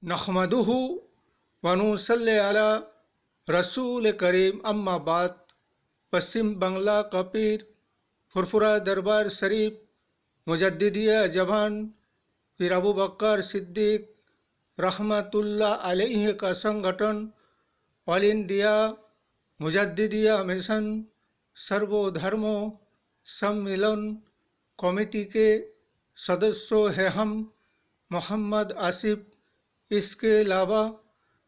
नहमदुहु व नुसल्ली अला रसूल करीम अम्मा बाद। पश्चिम बंगला का पीर फुरफुरा दरबार शरीफ मुजद्दिदिया जबान पीर अबू बकर सिद्दीक रहमतुल्लाह अलैहि का संगठन ऑल इंडिया मुजद्दिदिया मिशन सर्वधर्मों सम्मिलन कमेटी के सदस्यों हैं हम। मोहम्मद आसिफ इसके अलावा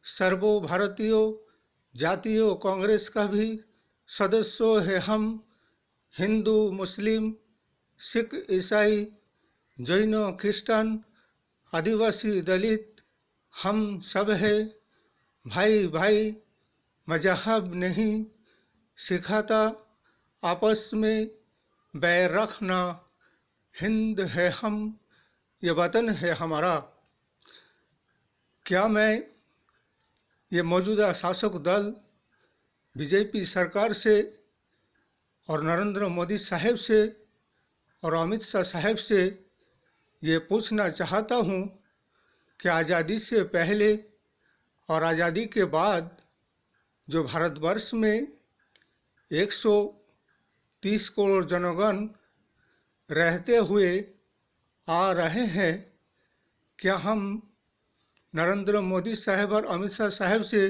सर्वो भारतीय जातीय कांग्रेस का भी सदस्यों हैं हम। हिंदू मुस्लिम सिख ईसाई जैन क्रिश्चियन आदिवासी दलित हम सब है भाई भाई। मजहब नहीं सिखाता आपस में बैर रखना। हिंद है हम, ये वतन है हमारा। क्या मैं ये मौजूदा शासक दल बीजेपी सरकार से और नरेंद्र मोदी साहब से और अमित शाह साहब से ये पूछना चाहता हूँ कि आज़ादी से पहले और आज़ादी के बाद जो भारतवर्ष में 130 करोड़ जनगण रहते हुए आ रहे हैं, क्या हम नरेंद्र मोदी साहब और अमित शाह साहब से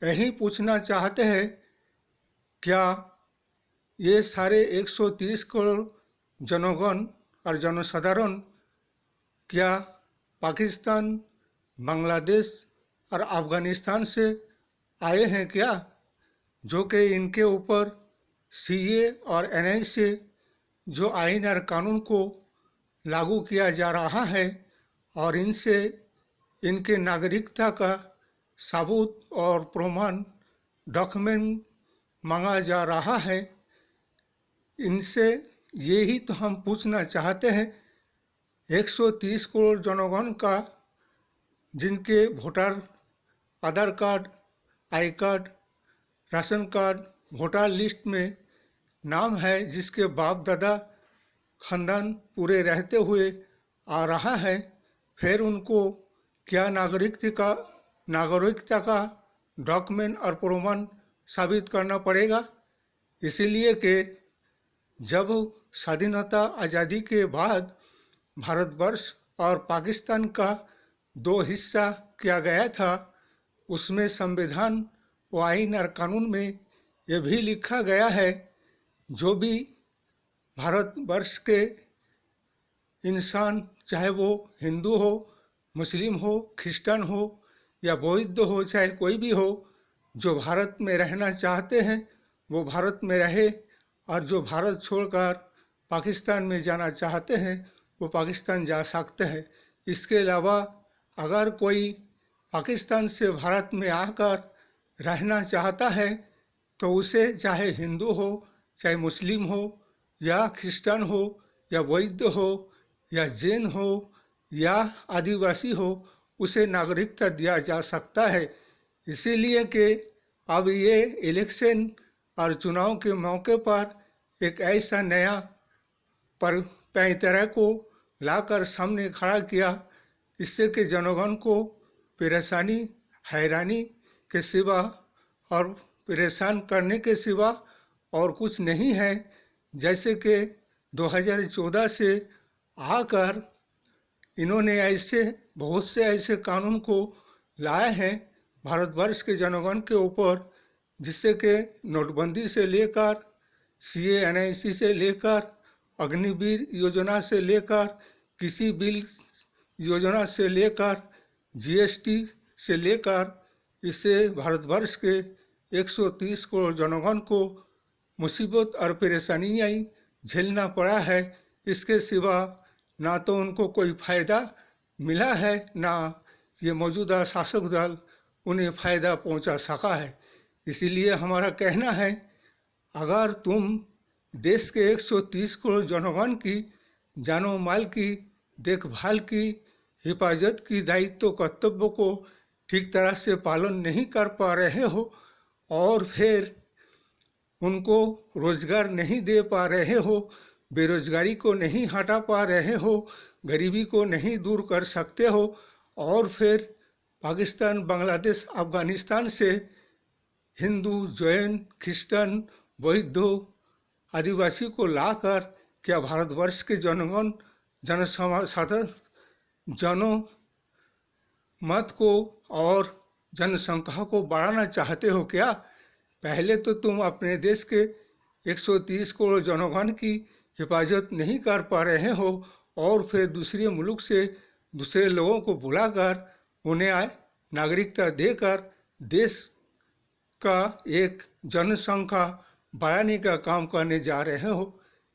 यही पूछना चाहते हैं, क्या ये सारे 130 करोड़ जनगण और जनसाधारण क्या पाकिस्तान, बांग्लादेश और अफ़गानिस्तान से आए हैं क्या, जो कि इनके ऊपर सीए और एनआई से जो आइन और कानून को लागू किया जा रहा है और इनसे इनके नागरिकता का सबूत और प्रमाण डॉक्यूमेंट मांगा जा रहा है। इनसे यही तो हम पूछना चाहते हैं। 130 करोड़ जनगण का जिनके voter Aadhaar card, I card, ration card, voter list में नाम है, जिसके बाप दादा खानदान पूरे रहते हुए आ रहा है, फिर उनको क्या नागरिकता का डॉक्यूमेंट और प्रमाण साबित करना पड़ेगा। इसीलिए कि जब स्वाधीनता आज़ादी के बाद भारतवर्ष और पाकिस्तान का 2 हिस्सा किया गया था, उसमें संविधान व आइन और कानून में यह भी लिखा गया है, जो भी भारतवर्ष के इंसान, चाहे वो हिंदू हो, मुस्लिम हो, क्रिश्चियन हो या बौद्ध हो, चाहे कोई भी हो, जो भारत में रहना चाहते हैं वो भारत में रहे, और जो भारत छोड़कर पाकिस्तान में जाना चाहते हैं वो पाकिस्तान जा सकते हैं। इसके अलावा अगर कोई पाकिस्तान से भारत में आकर रहना चाहता है तो उसे चाहे हिंदू हो, चाहे मुस्लिम हो या क्रिश्चियन हो या बौद्ध हो या जैन हो या आदिवासी हो, उसे नागरिकता दिया जा सकता है। इसीलिए कि अब ये इलेक्शन और चुनाव के मौके पर एक ऐसा नया पैंतरा को लाकर सामने खड़ा किया, इससे कि जनगण को परेशानी हैरानी के सिवा और परेशान करने के सिवा और कुछ नहीं है। जैसे कि 2014 से आकर इन्होंने ऐसे बहुत से ऐसे कानून को लाए हैं भारतवर्ष के जनगण के ऊपर, जिससे कि नोटबंदी से लेकर सीए एनआईसी से लेकर अग्निवीर योजना से लेकर किसी बिल योजना से लेकर जीएसटी से लेकर इससे भारतवर्ष के 130 करोड़ जनगण को मुसीबत और परेशानियाँ झेलना पड़ा है। इसके सिवा ना तो उनको कोई फ़ायदा मिला है, ना ये मौजूदा शासक दल उन्हें फ़ायदा पहुंचा सका है। इसीलिए हमारा कहना है, अगर तुम देश के 130 करोड़ जनगण की जानो माल की देखभाल की हिफाजत की दायित्व कर्तव्य को ठीक तरह से पालन नहीं कर पा रहे हो और फिर उनको रोज़गार नहीं दे पा रहे हो, बेरोजगारी को नहीं हटा पा रहे हो, गरीबी को नहीं दूर कर सकते हो और फिर पाकिस्तान, बांग्लादेश, अफगानिस्तान से हिंदू, जैन, क्रिश्चियन, बौद्ध, आदिवासी को लाकर क्या भारतवर्ष के जनगण जनसाधारण जनमत को और जनसंख्या को बढ़ाना चाहते हो क्या? पहले तो तुम अपने देश के 130 करोड़ जनगण की हिफाजत नहीं कर पा रहे हो और फिर दूसरे मुल्क से दूसरे लोगों को बुलाकर उन्हें नागरिकता देकर देश का एक जनसंख्या बढ़ाने का काम करने जा रहे हो।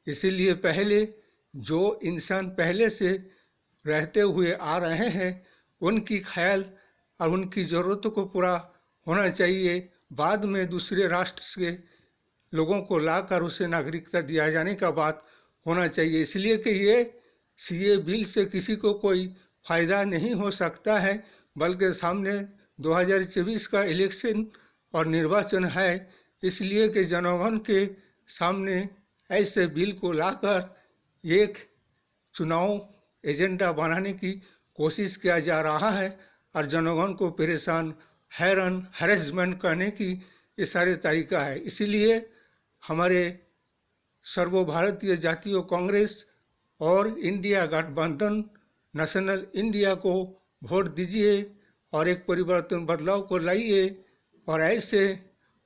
इसीलिए पहले जो इंसान पहले से रहते हुए आ रहे हैं उनकी ख्याल और उनकी ज़रूरतों को पूरा होना चाहिए। बाद में दूसरे राष्ट्र के लोगों को लाकर उसे नागरिकता दिया जाने का बात होना चाहिए। इसलिए कि ये सीए बिल से किसी को कोई फ़ायदा नहीं हो सकता है, बल्कि सामने 2024 का इलेक्शन और निर्वाचन है। इसलिए कि जनगण के सामने ऐसे बिल को लाकर एक चुनाव एजेंडा बनाने की कोशिश किया जा रहा है और जनगण को परेशान, हैरान, हैरेसमेंट करने की ये सारे तरीका है। इसीलिए हमारे सर्वभारतीय जातीय कांग्रेस और इंडिया गठबंधन नेशनल इंडिया को वोट दीजिए और एक परिवर्तन बदलाव को लाइए और ऐसे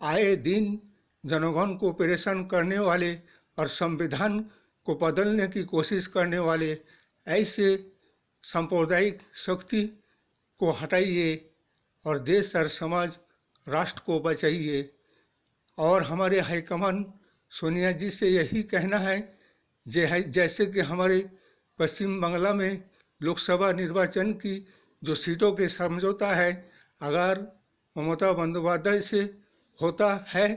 आए दिन जनगण को परेशान करने वाले और संविधान को बदलने की कोशिश करने वाले ऐसे सांप्रदायिक शक्ति को हटाइए और देश और समाज, राष्ट्र को बचाइए। और हमारे हाईकमान सोनिया जी से यही कहना है जैसे कि हमारे पश्चिम बंगाल में लोकसभा निर्वाचन की जो सीटों के समझौता है, अगर ममता बंदोपाध्याय से होता है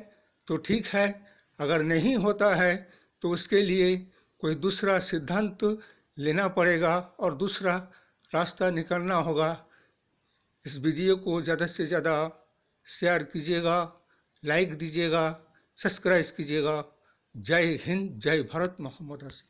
तो ठीक है, अगर नहीं होता है तो उसके लिए कोई दूसरा सिद्धांत लेना पड़ेगा और दूसरा रास्ता निकलना होगा। इस वीडियो को ज़्यादा से ज़्यादा शेयर कीजिएगा, लाइक दीजिएगा, सब्सक्राइब कीजिएगा। जय हिंद, जय भारत, मोहम्मद हसन।